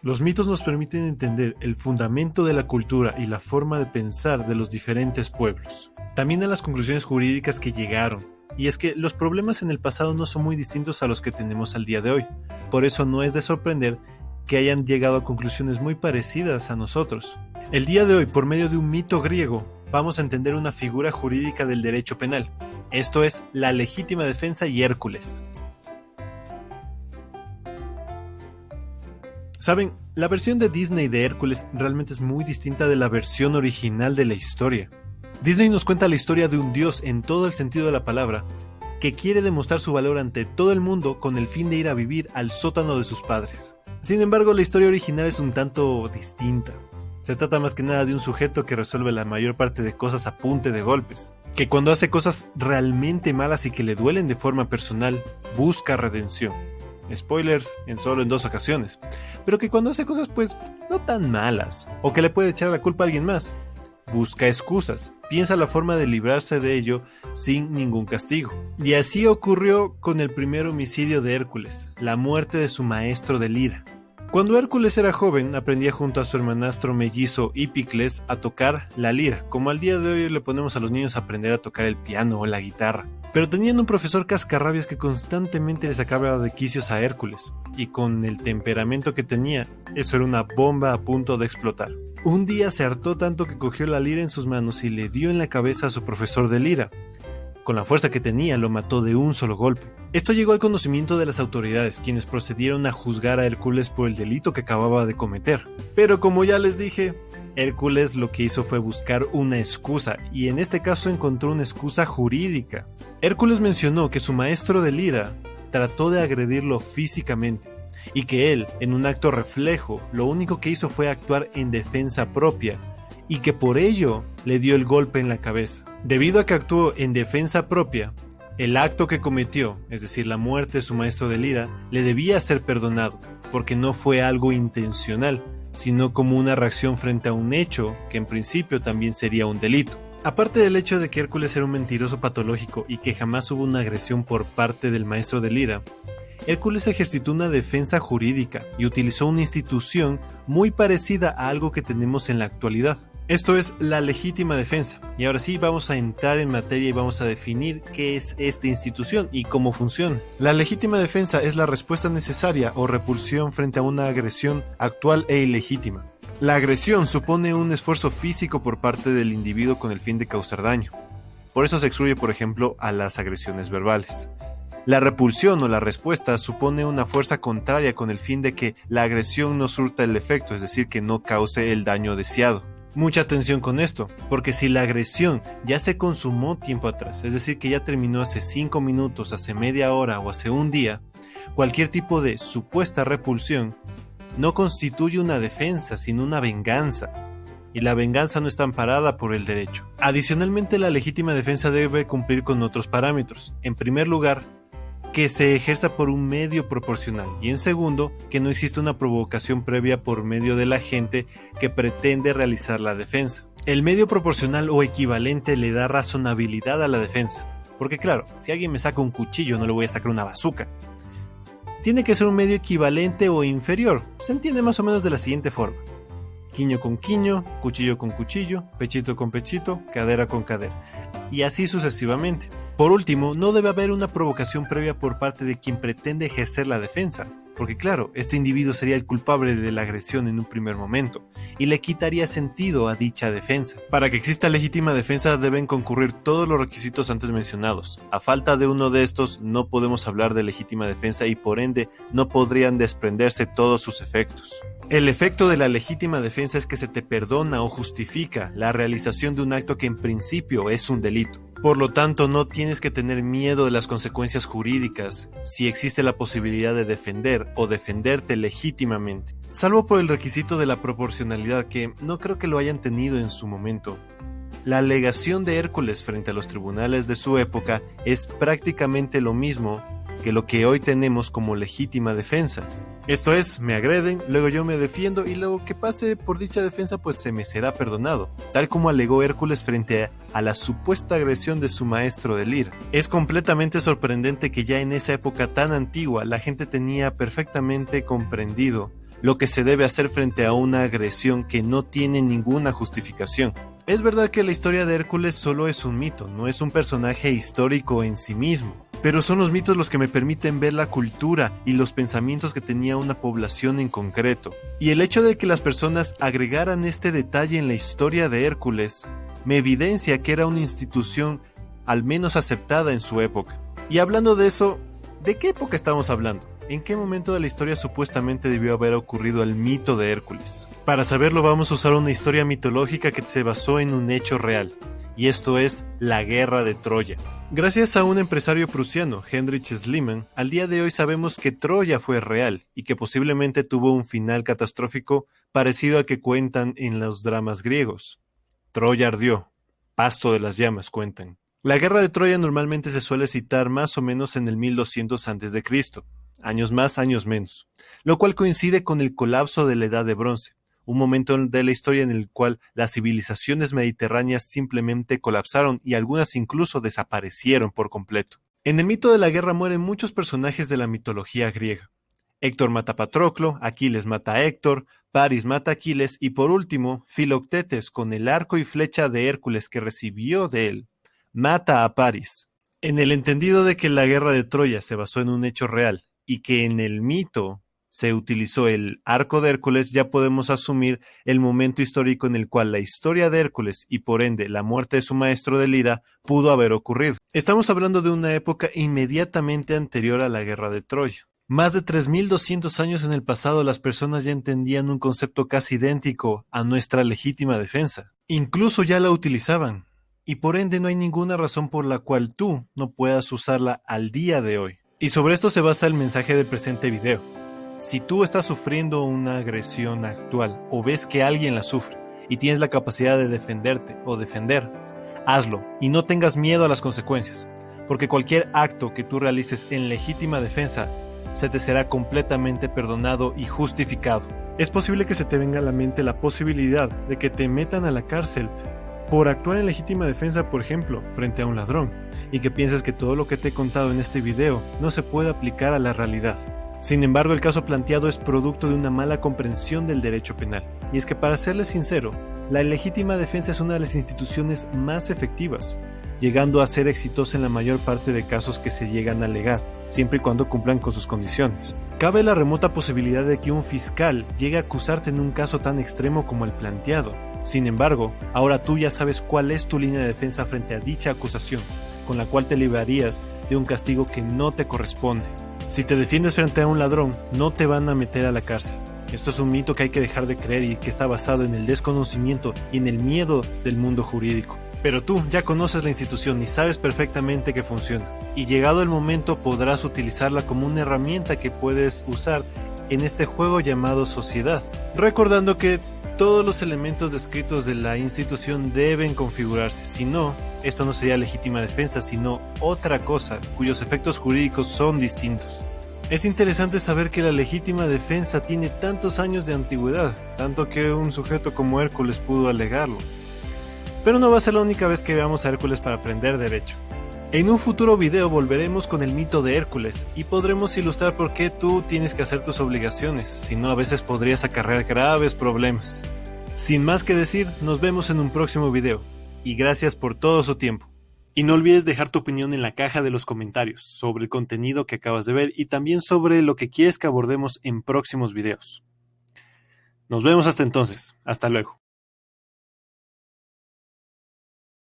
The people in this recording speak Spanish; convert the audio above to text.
Los mitos nos permiten entender el fundamento de la cultura y la forma de pensar de los diferentes pueblos. También a las conclusiones jurídicas que llegaron. Y es que los problemas en el pasado no son muy distintos a los que tenemos al día de hoy. Por eso no es de sorprender que hayan llegado a conclusiones muy parecidas a nosotros. El día de hoy, por medio de un mito griego, vamos a entender una figura jurídica del derecho penal. Esto es la legítima defensa y Hércules. Saben, la versión de Disney de Hércules realmente es muy distinta de la versión original de la historia. Disney nos cuenta la historia de un dios en todo el sentido de la palabra, que quiere demostrar su valor ante todo el mundo con el fin de ir a vivir al sótano de sus padres. Sin embargo, la historia original es un tanto distinta. Se trata más que nada de un sujeto que resuelve la mayor parte de cosas a punta de golpes, que cuando hace cosas realmente malas y que le duelen de forma personal, busca redención. Spoilers solo en 2 ocasiones, pero que cuando hace cosas pues no tan malas, o que le puede echar la culpa a alguien más, busca excusas, piensa la forma de librarse de ello sin ningún castigo. Y así ocurrió con el primer homicidio de Hércules, la muerte de su maestro de lira. Cuando Hércules era joven, aprendía junto a su hermanastro mellizo Hipicles a tocar la lira, como al día de hoy le ponemos a los niños a aprender a tocar el piano o la guitarra. Pero tenían un profesor cascarrabias que constantemente le sacaba de quicios a Hércules, y con el temperamento que tenía, eso era una bomba a punto de explotar. Un día se hartó tanto que cogió la lira en sus manos y le dio en la cabeza a su profesor de lira. Con la fuerza que tenía, lo mató de un solo golpe. Esto llegó al conocimiento de las autoridades, quienes procedieron a juzgar a Hércules por el delito que acababa de cometer. Pero como ya les dije, Hércules lo que hizo fue buscar una excusa, y en este caso encontró una excusa jurídica. Hércules mencionó que su maestro de lira trató de agredirlo físicamente, y que él, en un acto reflejo, lo único que hizo fue actuar en defensa propia, y que por ello le dio el golpe en la cabeza. Debido a que actuó en defensa propia, el acto que cometió, es decir, la muerte de su maestro de lira, le debía ser perdonado, porque no fue algo intencional, sino como una reacción frente a un hecho que en principio también sería un delito. Aparte del hecho de que Hércules era un mentiroso patológico y que jamás hubo una agresión por parte del maestro de lira, Hércules ejercitó una defensa jurídica y utilizó una institución muy parecida a algo que tenemos en la actualidad. Esto es la legítima defensa. Y ahora sí vamos a entrar en materia y vamos a definir qué es esta institución y cómo funciona. La legítima defensa es la respuesta necesaria o repulsión frente a una agresión actual e ilegítima. La agresión supone un esfuerzo físico por parte del individuo con el fin de causar daño. Por eso se excluye, por ejemplo, a las agresiones verbales. La repulsión o la respuesta supone una fuerza contraria con el fin de que la agresión no surta el efecto, es decir, que no cause el daño deseado. Mucha atención con esto, porque si la agresión ya se consumó tiempo atrás, es decir, que ya terminó hace 5 minutos, hace media hora o hace un día, cualquier tipo de supuesta repulsión no constituye una defensa, sino una venganza. Y la venganza no está amparada por el derecho. Adicionalmente, la legítima defensa debe cumplir con otros parámetros. En primer lugar, que se ejerza por un medio proporcional, y en segundo, que no existe una provocación previa por medio del agente que pretende realizar la defensa. El medio proporcional o equivalente le da razonabilidad a la defensa, porque claro, si alguien me saca un cuchillo no le voy a sacar una bazuca. Tiene que ser un medio equivalente o inferior, se entiende más o menos de la siguiente forma: quiño con quiño, cuchillo con cuchillo, pechito con pechito, cadera con cadera, y así sucesivamente. Por último, no debe haber una provocación previa por parte de quien pretende ejercer la defensa, porque claro, este individuo sería el culpable de la agresión en un primer momento, y le quitaría sentido a dicha defensa. Para que exista legítima defensa deben concurrir todos los requisitos antes mencionados. A falta de uno de estos, no podemos hablar de legítima defensa y por ende no podrían desprenderse todos sus efectos. El efecto de la legítima defensa es que se te perdona o justifica la realización de un acto que en principio es un delito. Por lo tanto, no tienes que tener miedo de las consecuencias jurídicas si existe la posibilidad de defender o defenderte legítimamente. Salvo por el requisito de la proporcionalidad, que no creo que lo hayan tenido en su momento. La alegación de Hércules frente a los tribunales de su época es prácticamente lo mismo que lo que hoy tenemos como legítima defensa. Esto es, me agreden, luego yo me defiendo y luego que pase por dicha defensa pues se me será perdonado, tal como alegó Hércules frente a la supuesta agresión de su maestro de lira. Es completamente sorprendente que ya en esa época tan antigua la gente tenía perfectamente comprendido lo que se debe hacer frente a una agresión que no tiene ninguna justificación. Es verdad que la historia de Hércules solo es un mito, no es un personaje histórico en sí mismo, pero son los mitos los que me permiten ver la cultura y los pensamientos que tenía una población en concreto. Y el hecho de que las personas agregaran este detalle en la historia de Hércules me evidencia que era una institución al menos aceptada en su época. Y hablando de eso, ¿de qué época estamos hablando? ¿En qué momento de la historia supuestamente debió haber ocurrido el mito de Hércules? Para saberlo vamos a usar una historia mitológica que se basó en un hecho real, y esto es la Guerra de Troya. Gracias a un empresario prusiano, Heinrich Schliemann, al día de hoy sabemos que Troya fue real y que posiblemente tuvo un final catastrófico parecido al que cuentan en los dramas griegos. Troya ardió, pasto de las llamas cuentan. La Guerra de Troya normalmente se suele citar más o menos en el 1200 a.C., años más, años menos, lo cual coincide con el colapso de la Edad de Bronce, un momento de la historia en el cual las civilizaciones mediterráneas simplemente colapsaron y algunas incluso desaparecieron por completo. En el mito de la guerra mueren muchos personajes de la mitología griega. Héctor mata a Patroclo, Aquiles mata a Héctor, Paris mata a Aquiles y por último, Filoctetes, con el arco y flecha de Hércules que recibió de él, mata a Paris. En el entendido de que la guerra de Troya se basó en un hecho real y que en el mito se utilizó el arco de Hércules, ya podemos asumir el momento histórico en el cual la historia de Hércules y por ende la muerte de su maestro de Lira pudo haber ocurrido. Estamos hablando de una época inmediatamente anterior a la guerra de Troya. Más de 3200 años en el pasado las personas ya entendían un concepto casi idéntico a nuestra legítima defensa. Incluso ya la utilizaban. Y por ende no hay ninguna razón por la cual tú no puedas usarla al día de hoy. Y sobre esto se basa el mensaje del presente video. Si tú estás sufriendo una agresión actual o ves que alguien la sufre y tienes la capacidad de defenderte o defender, hazlo y no tengas miedo a las consecuencias, porque cualquier acto que tú realices en legítima defensa se te será completamente perdonado y justificado. Es posible que se te venga a la mente la posibilidad de que te metan a la cárcel por actuar en legítima defensa, por ejemplo, frente a un ladrón, y que pienses que todo lo que te he contado en este video no se puede aplicar a la realidad. Sin embargo, el caso planteado es producto de una mala comprensión del derecho penal, y es que para serles sincero, la legítima defensa es una de las instituciones más efectivas, llegando a ser exitosa en la mayor parte de casos que se llegan a alegar, siempre y cuando cumplan con sus condiciones. Cabe la remota posibilidad de que un fiscal llegue a acusarte en un caso tan extremo como el planteado. Sin embargo, ahora tú ya sabes cuál es tu línea de defensa frente a dicha acusación, con la cual te librarías de un castigo que no te corresponde. Si te defiendes frente a un ladrón, no te van a meter a la cárcel. Esto es un mito que hay que dejar de creer y que está basado en el desconocimiento y en el miedo del mundo jurídico. Pero tú ya conoces la institución y sabes perfectamente que funciona. Y llegado el momento podrás utilizarla como una herramienta que puedes usar en este juego llamado sociedad. Recordando que todos los elementos descritos de la institución deben configurarse, si no, esto no sería legítima defensa, sino otra cosa, cuyos efectos jurídicos son distintos. Es interesante saber que la legítima defensa tiene tantos años de antigüedad, tanto que un sujeto como Hércules pudo alegarlo. Pero no va a ser la única vez que veamos a Hércules para aprender derecho. En un futuro video volveremos con el mito de Hércules y podremos ilustrar por qué tú tienes que hacer tus obligaciones, si no a veces podrías acarrear graves problemas. Sin más que decir, nos vemos en un próximo video, y gracias por todo su tiempo. Y no olvides dejar tu opinión en la caja de los comentarios sobre el contenido que acabas de ver y también sobre lo que quieres que abordemos en próximos videos. Nos vemos hasta entonces, hasta luego.